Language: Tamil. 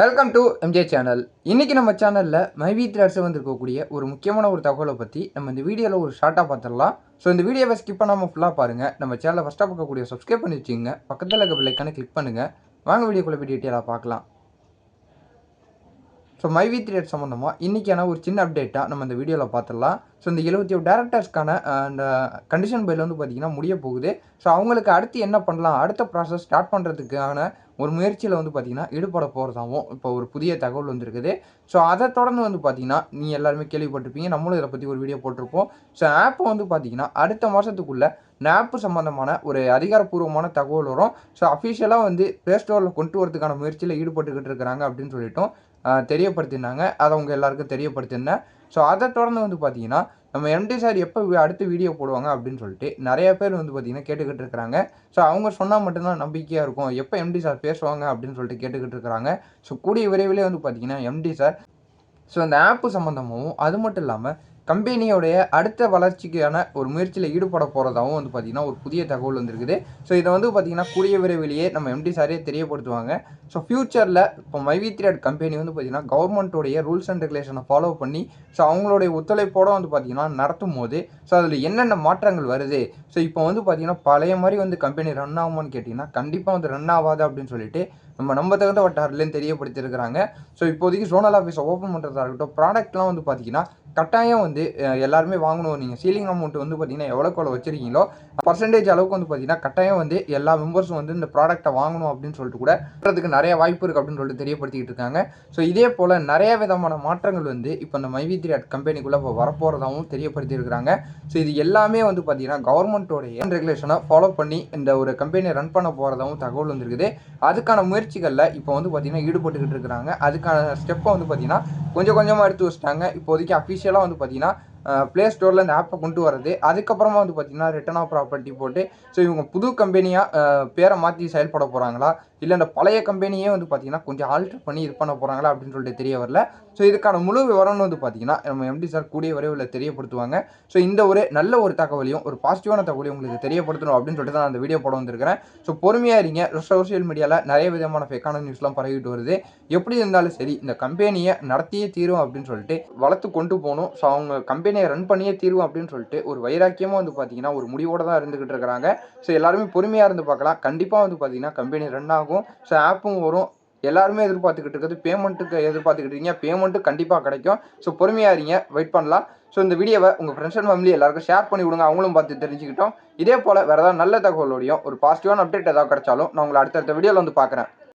Welcome to MJ channel. இன்றைக்கி நம்ம சேனலில் மைவி த்ரெட்ஸ் வந்திருக்கக்கூடிய ஒரு முக்கியமான ஒரு தகவலை பற்றி நம்ம இந்த வீடியோவில் ஒரு ஷார்ட்டாக பார்த்துடலாம். ஸோ இந்த வீடியோவை ஸ்கிப் பண்ணாமல் ஃபுல்லாக பாருங்கள். நம்ம சேனலை ஃபஸ்ட்டாக பார்க்கக்கூடிய சப்ஸ்கிரைப் பண்ணி வச்சுங்க, பக்கத்தில் இருக்க பெல்லைக்கான கிளிக் பண்ணுங்கள். வாங்க வீடியோக்குள்ளே போய் டீட்டெயிலாக பார்க்கலாம். ஸோ மைவி த்ரெட்ஸ் சம்மந்தமாக இன்றைக்கான ஒரு சின்ன அப்டேட்டாக நம்ம இந்த வீடியோவில் பார்த்துடலாம். ஸோ இந்த 71 டேரக்டர்ஸ்க்கான அந்த கண்டிஷன் பைல் வந்து பார்த்திங்கன்னா முடிய போகுது. ஸோ அவங்களுக்கு அடுத்து என்ன பண்ணலாம், அடுத்த ப்ராசஸ் ஸ்டார்ட் பண்ணுறதுக்கான ஒரு முயற்சியில் வந்து பார்த்திங்கன்னா ஈடுபட போகிறதாகவும் இப்போ ஒரு புதிய தகவல் வந்துருக்குது. ஸோ அதை தொடர்ந்து வந்து பார்த்திங்கன்னா நீங்கள் எல்லாருமே கேள்விப்பட்டிருப்பீங்க, நம்மளும் இதை பற்றி ஒரு வீடியோ போட்டிருப்போம். ஸோ ஆப்பை வந்து பார்த்திங்கன்னா அடுத்த மாதத்துக்குள்ளே ஆப்பு சம்மந்தமான ஒரு அதிகாரப்பூர்வமான தகவல் வரும். ஸோ அஃபிஷியலாக வந்து ப்ளே ஸ்டோரில் கொண்டு வரதுக்கான முயற்சியில் ஈடுபட்டுக்கிட்டு இருக்கிறாங்க அப்படின்னு சொல்லிட்டோம் தெரியப்படுத்தினாங்க. அதை அவங்க எல்லாருக்கும் தெரியப்படுத்தினேன். ஸோ அதை தொடர்ந்து வந்து பார்த்திங்கன்னா நம்ம எம்டி சார் எப்போ அடுத்த வீடியோ போடுவாங்க அப்படின்னு சொல்லிட்டு நிறைய பேர் வந்து பார்த்திங்கன்னா கேட்டுக்கிட்டு இருக்கிறாங்க. ஸோ அவங்க சொன்னால் மட்டும்தான் நம்பிக்கையாக இருக்கும், எப்போ எம்டி சார் பேசுவாங்க அப்படின்னு சொல்லிட்டு கேட்டுக்கிட்டு இருக்கிறாங்க. ஸோ கூடிய விரைவிலே வந்து பார்த்திங்கன்னா எம்டி சார் ஸோ அந்த ஆப்பு சம்மந்தமாகவும் அது மட்டும் இல்லாமல் கம்பெனியோடைய அடுத்த வளர்ச்சிக்கான ஒரு முயற்சியில் ஈடுபட போகிறதாகவும் வந்து பார்த்திங்கன்னா ஒரு புதிய தகவல் வந்துருக்குது. ஸோ இதை வந்து பார்த்திங்கன்னா கூடிய விரைவிலேயே நம்ம எம்டி சாரே தெரியப்படுத்துவாங்க. ஸோ ஃப்யூச்சரில் இப்போ மைவி த்ரெட் கம்பெனி வந்து பார்த்திங்கன்னா கவர்மெண்ட்டோடைய ரூல்ஸ் அண்ட் ரெகுலேஷனை ஃபாலோ பண்ணி ஸோ அவங்களுடைய ஒத்துழைப்போடு வந்து பார்த்திங்கன்னா நடத்தும் போது ஸோ அதில் என்னென்ன மாற்றங்கள் வருது, ஸோ இப்போ வந்து பார்த்திங்கன்னா பழைய மாதிரி வந்து கம்பெனி ரன் ஆகுமான்னு கேட்டிங்கன்னா கண்டிப்பாக வந்து ரன் ஆகாது அப்படின்னு சொல்லிட்டு நம்ம தகுந்த வட்டாரிலேயும் தெரியப்படுத்தியிருக்கிறாங்க. ஸோ இப்போதைக்கு ஜோனல் ஆஃபீஸை ஓப்பன் பண்ணுறதா இருக்கட்டும், ப்ராடக்ட்லாம் வந்து பார்த்திங்கன்னா கட்டாயம் வந்து எல்லாருமே வாங்கணும். நீங்கள் சீலிங் அமௌண்ட் வந்து பார்த்திங்கன்னா எவ்வளோ வச்சுருக்கீங்களோ பர்சன்டேஜ் அளவுக்கு வந்து பார்த்திங்கன்னா கட்டாயம் வந்து எல்லா மெம்பர்ஸும் வந்து இந்த ப்ராடக்ட்டை வாங்கணும் அப்படின்னு சொல்லிட்டு கூட பண்ணுறதுக்கு நிறைய வாய்ப்பு இருக்குது அப்படின்னு சொல்லிட்டு தெரியப்படுத்திக்கிட்டு இருக்காங்க. ஸோ இதே போல் நிறைய விதமான மாற்றங்கள் வந்து இப்போ இந்த மைவி த்ரெட் கம்பெனிக்குள்ளே இப்போ வரப்போகிறதாகவும் தெரியப்படுத்தியிருக்கிறாங்க. ஸோ இது எல்லாமே வந்து பார்த்திங்கன்னா கவர்மெண்ட்டோடைய ரெகுலேஷனை ஃபாலோ பண்ணி இந்த ஒரு கம்பெனியை ரன் பண்ண போகிறதாகவும் தகவல் வந்துருக்குது. அதுக்கான முயற்சிகளில் இப்போ வந்து பார்த்திங்கன்னா ஈடுபட்டுக்கிட்டு இருக்கிறாங்க. அதுக்கான ஸ்டெப்பை வந்து பார்த்திங்கன்னா கொஞ்சம் கொஞ்சமாக எடுத்து வச்சுட்டாங்க. இப்போதைக்கு அஃபிஷியலாக வந்து பார்த்திங்கன்னா ப்ளே ஸ்டோரில் இந்த ஆப்பை கொண்டு வரது, அதுக்கப்புறமா வந்து பார்த்திங்கன்னா ரிட்டர்ன் ஆஃப் ப்ராப்பர்ட்டி போட்டு ஸோ இவங்க புது கம்பெனியாக பேரை மாற்றி செயல்பட போகிறாங்களா, இல்லை இந்த பழைய கம்பெனியே வந்து பார்த்திங்கன்னா கொஞ்சம் ஆல்ட்ரு பண்ணி இது பண்ண போகிறாங்களா அப்படின்னு சொல்லிட்டு தெரிய வரல. ஸோ இதுக்கான முழு விவரம்னு வந்து பார்த்திங்கன்னா நம்ம எம்டி சார் கூடிய விரைவில் தெரியப்படுத்துவாங்க. ஸோ இந்த ஒரு நல்ல ஒரு தகவலையும் ஒரு பாசிட்டிவான தகவலையும் உங்களுக்கு தெரியப்படுத்தணும் அப்படின்னு சொல்லிட்டு தான் அந்த வீடியோ போட வந்திருக்கிறேன். ஸோ பொறுமையாக இருங்க. சோஷியல் மீடியாவில் நிறைய விதமான ஃபேக்கான நியூஸ்லாம் பரவிட்டு வருது. எப்படி இருந்தாலும் சரி இந்த கம்பெனியை நடத்தியே தீரும் அப்படின்னு சொல்லிட்டு வளர்த்து கொண்டு போகணும். ஸோ அவங்க கம்பெனியை ரன் பண்ணியே தீரும் அப்படின்னு சொல்லிட்டு ஒரு வைராக்கியமாக வந்து பார்த்திங்கன்னா ஒரு முடிவோடு தான் இருந்துக்கிட்டு இருக்கிறாங்க. ஸோ எல்லாருமே பொறுமையாக இருந்து பார்க்கலாம். கண்டிப்பாக வந்து பார்த்திங்கன்னா கம்பெனி ரன் ஆகும். ஸோ ஆப்பும் வரும். எல்லாருமே எதிர்பார்த்துக்கிட்டு இருக்கிறது பேமெண்ட்டுக்கு எதிர்பார்த்துக்கிட்டு இருக்கீங்க, பேமெண்ட்டு கண்டிப்பாக கிடைக்கும். ஸோ பொறுமையாக இருங்க, வெயிட் பண்ணலாம். ஸோ இந்த வீடியோவை உங்கள் ஃப்ரெண்ட்ஸ் அண்ட் ஃபேமிலி எல்லாருக்கும் ஷேர் பண்ணி விடுங்க, அவங்களும் பார்த்து தெரிஞ்சுக்கிட்டோம். இதே போல் வேறு ஏதாவது நல்ல தகவலோடையும் ஒரு பாசிட்டிவான அப்டேட் ஏதாவது கிடைச்சாலும் நான் உங்களை அடுத்தடுத்த வீடியோவில் வந்து பார்க்குறேன்.